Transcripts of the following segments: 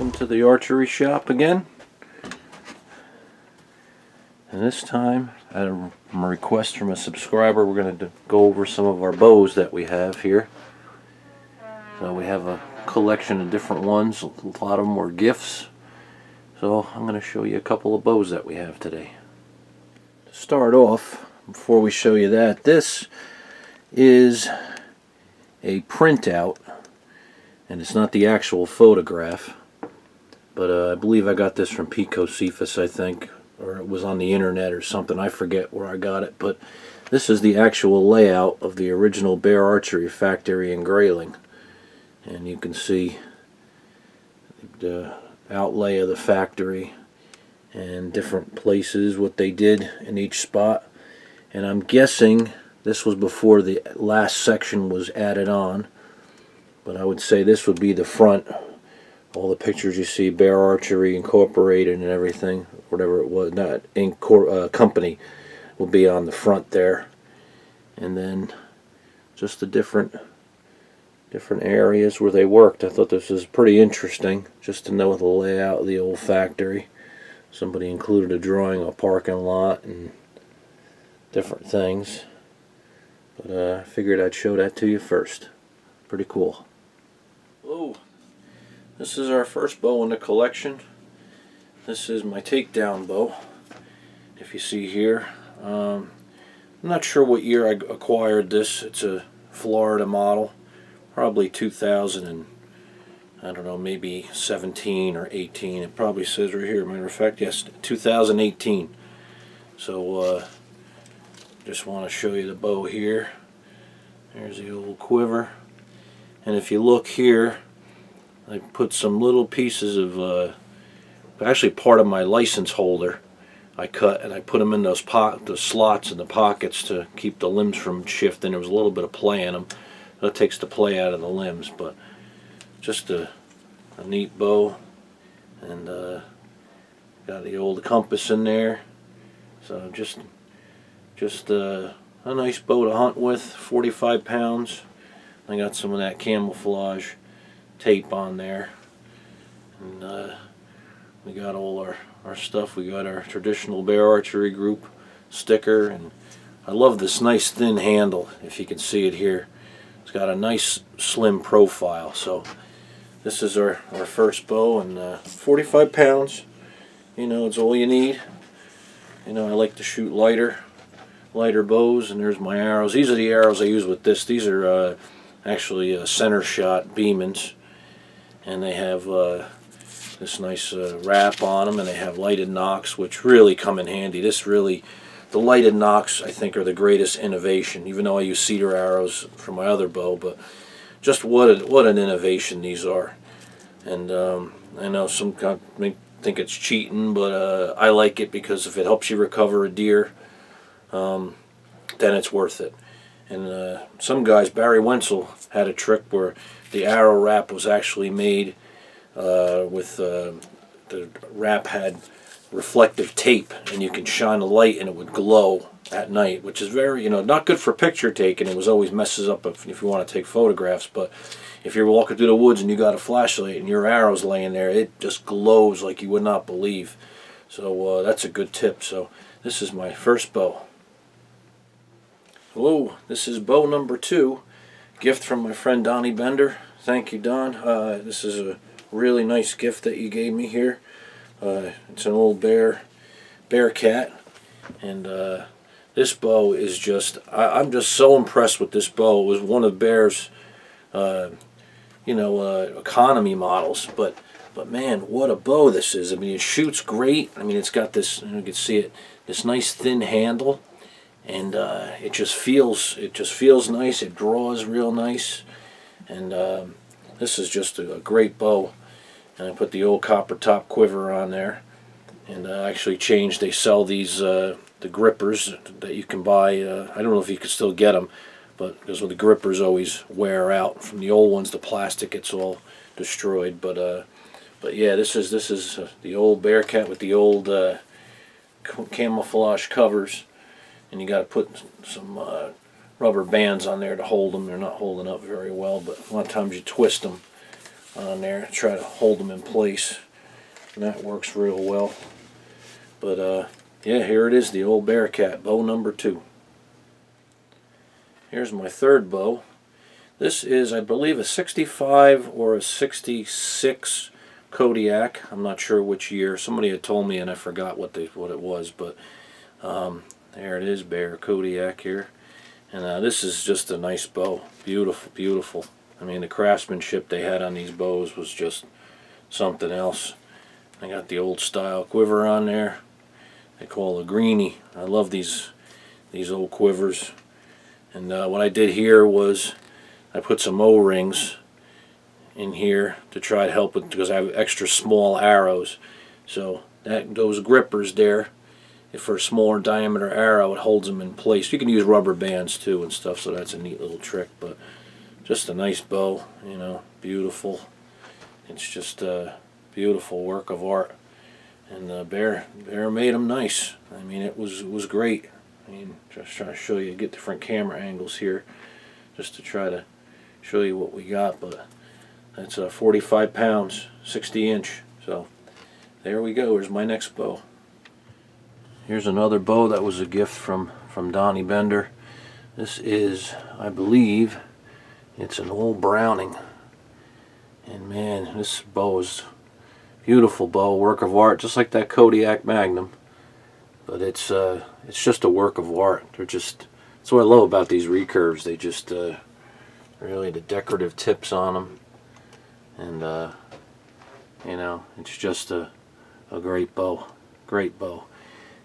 Welcome to the archery shop again. And this time, at a request from a subscriber, we're going to go over some of our bows that we have here. So we have a collection of different ones. A lot of them were gifts. So I'm going to show you a couple of bows that we have today. To start off, before we show you that, this is a printout. And it's not the actual photograph. But I believe I got this from Pico Cephas, I think. Or it was on the internet or something. I forget where I got it. But this is the actual layout of the original Bear Archery factory in Grayling. And you can see the outlay of the factory and different places, what they did in each spot. And I'm guessing this was before the last section was added on. But I would say this would be the front. All the pictures you see, Bear Archery Incorporated and everything, whatever it was, not company, will be on the front there. And then just the different areas where they worked. I thought this was pretty interesting, just to know the layout of the old factory. Somebody included a drawing of a parking lot and different things. But I figured I'd show that to you first. Pretty cool. Oh, this is our first bow in the collection. This is my Takedown bow. If you see here, I'm not sure what year I acquired this. It's a Florida model, probably 2000 and I don't know, maybe 17 or 18. It probably says right here. Matter of fact, yes, 2018. So just want to show you the bow here. There's the old quiver. And if you look here, I put some little pieces of, actually part of my license holder I cut, and I put them in those the slots in the pockets to keep the limbs from shifting. There was a little bit of play in them. That takes the play out of the limbs, but just a neat bow. And got the old compass in there. So just a nice bow to hunt with, 45 pounds. I got some of that camouflage tape on there, and we got all our stuff. We got our traditional Bear Archery Group sticker, and I love this nice thin handle. If you can see it here, it's got a nice slim profile. So this is our first bow, and 45 pounds. You know, it's all you need. You know, I like to shoot lighter bows, and there's my arrows. These are the arrows I use with this. These are actually center shot Beemans, and they have this nice wrap on them, and they have lighted nocks, which really come in handy. The lighted nocks, I think, are the greatest innovation, even though I use Cedar Arrows for my other bow. But just what an innovation these are. And I know some may think it's cheating, but I like it because if it helps you recover a deer, then it's worth it. And some guys, Barry Wenzel had a trick where the arrow wrap was actually made with the wrap had reflective tape, and you can shine a light and it would glow at night, which is very, not good for picture taking. It was always messes up if you want to take photographs. But if you're walking through the woods and you got a flashlight and your arrow's laying there, it just glows like you would not believe. So that's a good tip. So this is my first bow. Hello, this is bow number 2, gift from my friend Donnie Bender. Thank you, Don. This is a really nice gift that you gave me here. It's an old bear cat, and this bow is just, I'm just so impressed with this bow. It was one of Bear's, economy models, but man, what a bow this is. I mean, it shoots great. I mean, it's got this, you can see it, this nice thin handle. And it just feels nice. It draws real nice, and this is just a great bow. And I put the old copper top quiver on there, and actually changed. They sell these the grippers that you can buy. I don't know if you can still get them, but because the grippers always wear out from the old ones, the plastic gets all destroyed. But yeah, this is the old Bearcat with the old camouflage covers. And you got to put some rubber bands on there to hold them. They're not holding up very well, but a lot of times you twist them on there to try to hold them in place, and that works real well. But yeah, here it is, the old Bearcat, bow number 2. Here's my third bow. This is, I believe, a 65 or a 66 Kodiak. I'm not sure which year. Somebody had told me and I forgot what it was, but there it is, Bear Kodiak here. And this is just a nice bow. Beautiful, beautiful. I mean, the craftsmanship they had on these bows was just something else. I got the old style quiver on there. They call a greenie. I love these old quivers. And what I did here was I put some O-rings in here to try to help with, because I have extra small arrows. So those grippers there, if for a smaller diameter arrow, it holds them in place. You can use rubber bands too and stuff, so that's a neat little trick. But just a nice bow, you know, beautiful. It's just a beautiful work of art. And Bear made them nice. I mean, it was great. I mean, just trying to show you, get different camera angles here, just to try to show you what we got. But that's 45 pounds, 60 inch. So there we go. Here's my next bow. Here's another bow that was a gift from Donnie Bender. This is, I believe, it's an old Browning. And man, this bow is beautiful bow, work of art, just like that Kodiak Magnum. But it's just a work of art. That's what I love about these recurves. They just really, the decorative tips on them, and you know, it's just a great bow, great bow.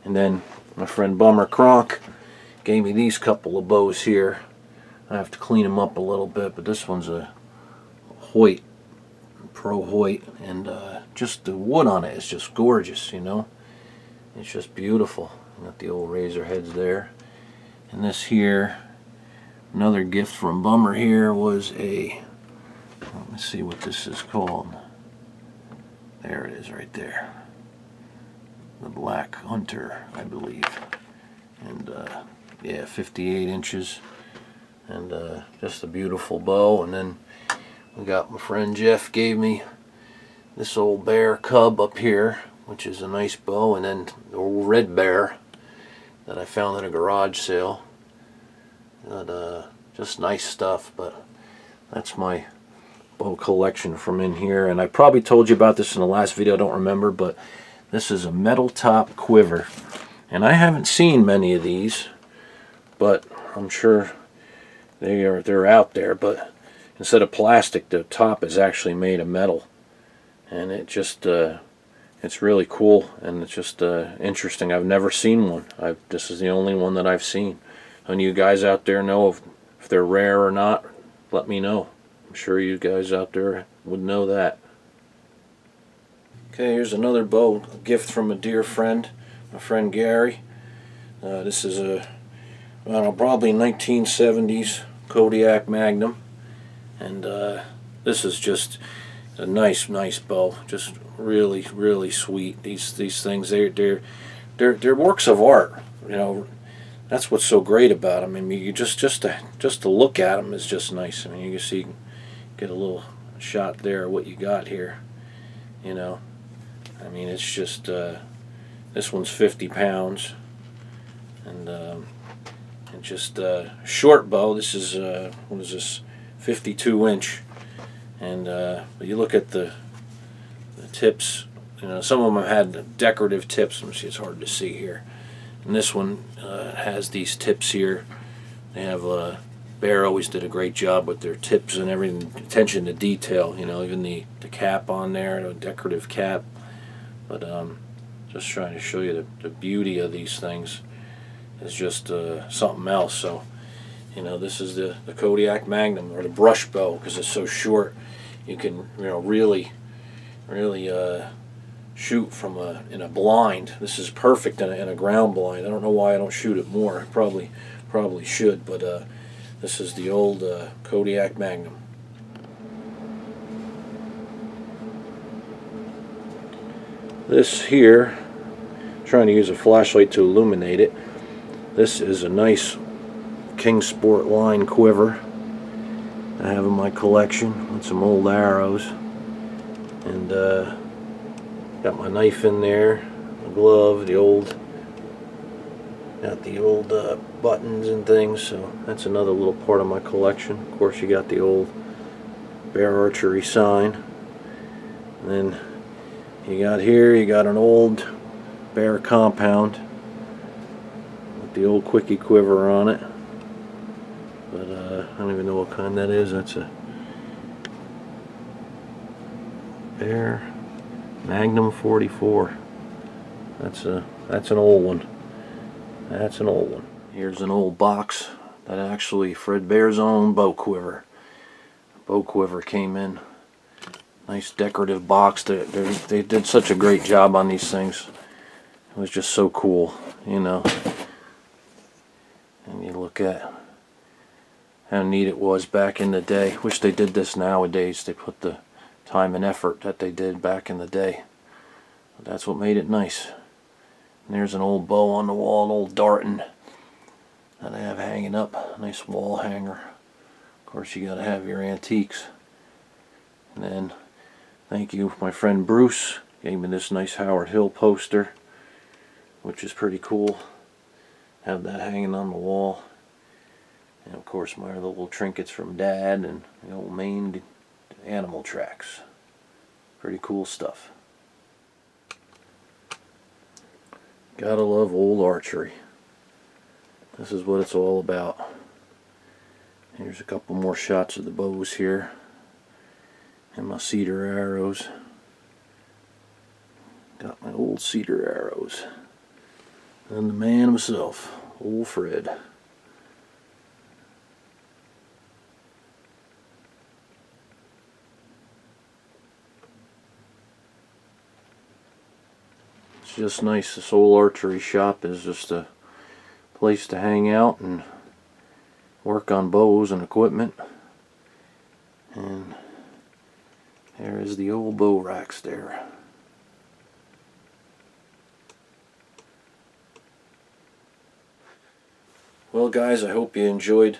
And then my friend Bummer Kronk gave me these couple of bows here. I have to clean them up a little bit, but this one's a Hoyt, Pro Hoyt, and just the wood on it is just gorgeous, you know. It's just beautiful. Got the old razor heads there. And this here, another gift from Bummer here, was a, let me see what this is called. There it is right there. The Black Hunter, I believe. And yeah, 58 inches. And just a beautiful bow. And then we got, my friend Jeff gave me this old Bear Cub up here, which is a nice bow, and then the old Red Bear that I found at a garage sale. But, just nice stuff. But that's my bow collection from in here. And I probably told you about this in the last video, I don't remember, but this is a metal top quiver. And I haven't seen many of these, but I'm sure they're out there. But instead of plastic, the top is actually made of metal. And it just it's really cool, and it's just interesting. I've never seen one. This is the only one that I've seen. And you guys out there know if they're rare or not, let me know. I'm sure you guys out there would know that. Okay, here's another bow, a gift from a dear friend, my friend Gary. This is a, well, probably 1970s Kodiak Magnum, and this is just a nice bow. Just really sweet. These things, they're works of art. You know, that's what's so great about them. I mean, you just to look at them is just nice. I mean, you can see, get a little shot there of what you got here. You know, I mean, it's just this one's 50 pounds, and just short bow. This is what is this? 52 inch. And but you look at the tips, you know, some of them have had decorative tips. Let me see, it's hard to see here. And this one has these tips here. They have Bear always did a great job with their tips and everything, attention to detail. You know, even the cap on there, the decorative cap. But just trying to show you the beauty of these things. It's just something else. So, you know, this is the Kodiak Magnum, or the brush bow, because it's so short. You can, you know, really shoot from in a blind. This is perfect in a ground blind. I don't know why I don't shoot it more. I probably should, but this is the old Kodiak Magnum. This here, trying to use a flashlight to illuminate it. This is a nice Kingsport line quiver I have in my collection with some old arrows. And got my knife in there, my glove, got the old buttons and things, so that's another little part of my collection. Of course, you got the old Bear Archery sign. And then you got an old Bear compound with the old quickie quiver on it. But I don't even know what kind that is. That's a Bear Magnum 44. That's an old one. That's an old one. Here's an old box that actually Fred Bear's own bow quiver. Bow quiver came in. Nice decorative box. They did such a great job on these things. It was just so cool, you know. And you look at how neat it was back in the day. Wish they did this nowadays. They put the time and effort that they did back in the day. But that's what made it nice. And there's an old bow on the wall, an old Darton that I have hanging up. Nice wall hanger. Of course, you gotta have your antiques. And then, thank you, my friend Bruce gave me this nice Howard Hill poster, which is pretty cool. Have that hanging on the wall. And of course, my little trinkets from Dad and the old Maine animal tracks. Pretty cool stuff. Gotta love old archery. This is what it's all about. Here's a couple more shots of the bows here. And my Cedar Arrows. Got my old Cedar Arrows. And the man himself, old Fred. It's just nice. This old archery shop is just a place to hang out and work on bows and equipment. And there is the old bow racks there. Well guys, I hope you enjoyed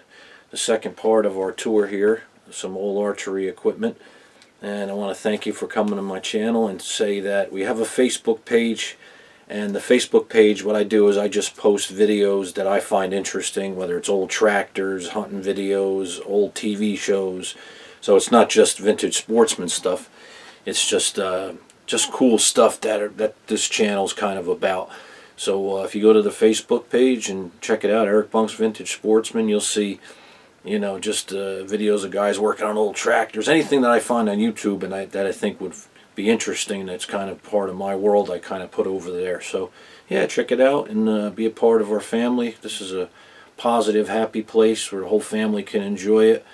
the second part of our tour here. Some old archery equipment. And I want to thank you for coming to my channel and say that we have a Facebook page. And the Facebook page, what I do is I just post videos that I find interesting, whether it's old tractors, hunting videos, old TV shows. So it's not just vintage sportsman stuff. It's just cool stuff that this channel's kind of about. So if you go to the Facebook page and check it out, Eric Bunk's Vintage Sportsman, you'll see, you know, just videos of guys working on old tractors. Anything that I find on YouTube and that I think would be interesting, that's kind of part of my world, I kind of put over there. So yeah, check it out and be a part of our family. This is a positive, happy place where the whole family can enjoy it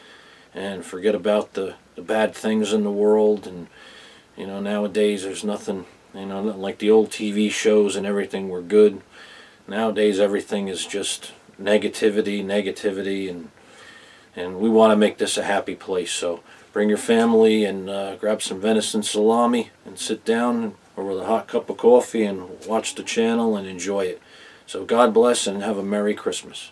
and forget about the bad things in the world. And you know, nowadays there's nothing, you know, like the old TV shows and everything were good. Nowadays everything is just negativity, and we want to make this a happy place. So bring your family and grab some venison salami and sit down over a hot cup of coffee and watch the channel and enjoy it. So God bless and have a Merry Christmas.